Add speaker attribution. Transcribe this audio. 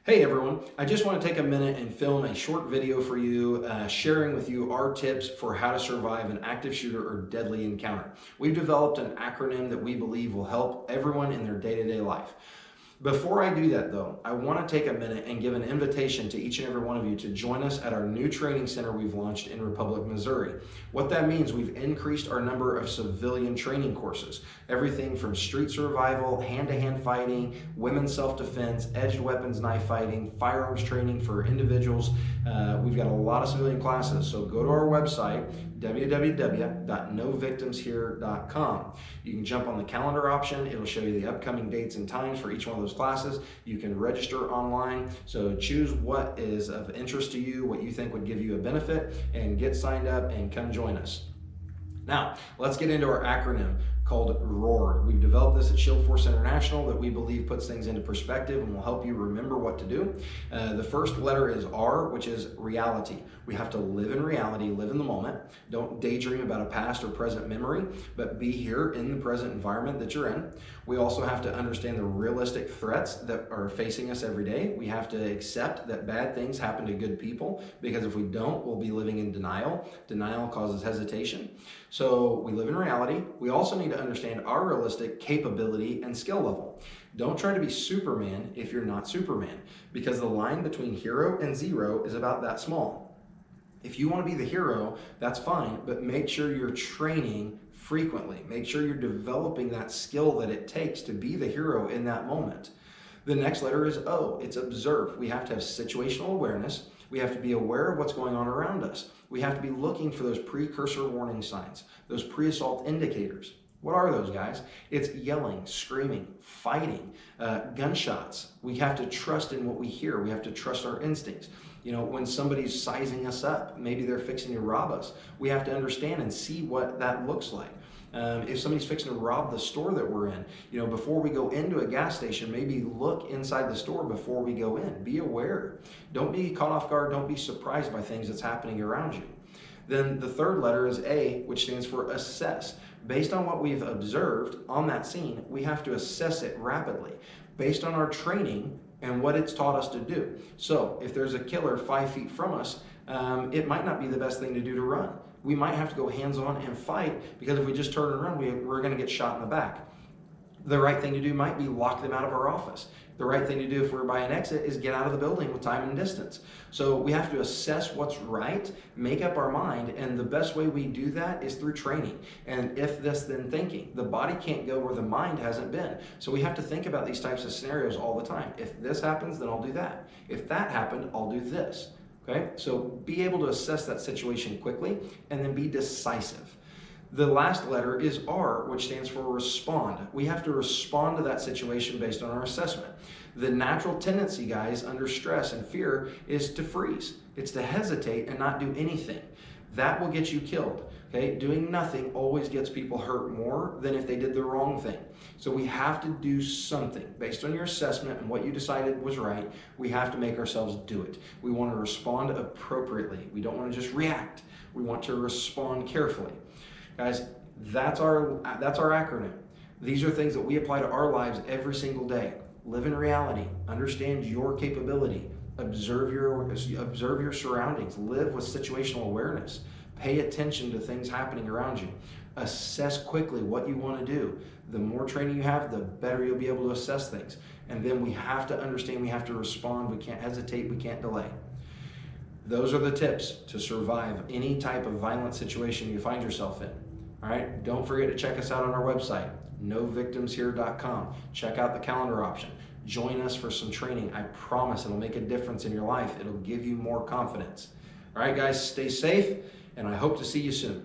Speaker 1: Hey everyone, I just want to take a minute and film a short video for you, sharing with you our tips for how to survive an active shooter or deadly encounter. We've developed an acronym that we believe will help everyone in their day-to-day life. Before I do that though, I want to take a minute and give an invitation to each and every one of you to join us at our new training center we've launched in Republic, Missouri. What that means, we've increased our number of civilian training courses. Everything from street survival, hand-to-hand fighting, women's self-defense, edged weapons knife fighting, firearms training for individuals. We've got a lot of civilian classes, so go to our website, www.novictimshere.com. You can jump on the calendar option. It'll show you the upcoming dates and times for each one of those classes. You can register online. So choose what is of interest to you, what you think would give you a benefit, and get signed up and come join us. Now, let's get into our acronym called ROAR. We've developed this at Shield Force International that we believe puts things into perspective and will help you remember what to do. The first letter is R, which is reality. We have to live in reality, live in the moment. Don't daydream about a past or present memory, but be here in the present environment that you're in. We also have to understand the realistic threats that are facing us every day. We have to accept that bad things happen to good people, because if we don't, we'll be living in denial. Denial causes hesitation. So we live in reality. We also need to understand our realistic capability and skill level. Don't try to be Superman if you're not Superman, because the line between hero and zero is about that small. If you want to be the hero, that's fine, but make sure you're training frequently. Make sure you're developing that skill that it takes to be the hero in that moment. The next letter is O. It's observe. We have to have situational awareness. We have to be aware of what's going on around us. We have to be looking for those precursor warning signs, those pre-assault indicators. What are those, guys? It's yelling, screaming, fighting, gunshots. We have to trust in what we hear. We have to trust our instincts. You know, when somebody's sizing us up, maybe they're fixing to rob us, we have to understand and see what that looks like. If somebody's fixing to rob the store that we're in, you know, before we go into a gas station, maybe look inside the store before we go in. Be aware. Don't be caught off guard. Don't be surprised by things that's happening around you. Then the third letter is A, which stands for assess. Based on what we've observed on that scene, we have to assess it rapidly based on our training and what it's taught us to do. So if there's a killer 5 feet from us, it might not be the best thing to do to run. We might have to go hands-on and fight, because if we just turn and run, we're going to get shot in the back. The right thing to do might be lock them out of our office. The right thing to do if we're by an exit is get out of the building with time and distance. So we have to assess what's right, make up our mind, and the best way we do that is through training. And if this, then thinking. The body can't go where the mind hasn't been. So we have to think about these types of scenarios all the time. If this happens, then I'll do that. If that happened, I'll do this. Okay? So be able to assess that situation quickly and then be decisive. The last letter is R, which stands for respond. We have to respond to that situation based on our assessment. The natural tendency, guys, under stress and fear is to freeze. It's to hesitate and not do anything. That will get you killed. Okay? Doing nothing always gets people hurt more than if they did the wrong thing. So we have to do something based on your assessment and what you decided was right. We have to make ourselves do it. We want to respond appropriately. We don't want to just react. We want to respond carefully. Guys, that's our acronym. These are things that we apply to our lives every single day. Live in reality. Understand your capability. Observe your surroundings. Live with situational awareness. Pay attention to things happening around you. Assess quickly what you want to do. The more training you have, the better you'll be able to assess things. And then we have to understand, we have to respond. We can't hesitate. We can't delay. Those are the tips to survive any type of violent situation you find yourself in. All right, don't forget to check us out on our website, novictimshere.com. Check out the calendar option. Join us for some training. I promise it'll make a difference in your life. It'll give you more confidence. All right, guys, stay safe, and I hope to see you soon.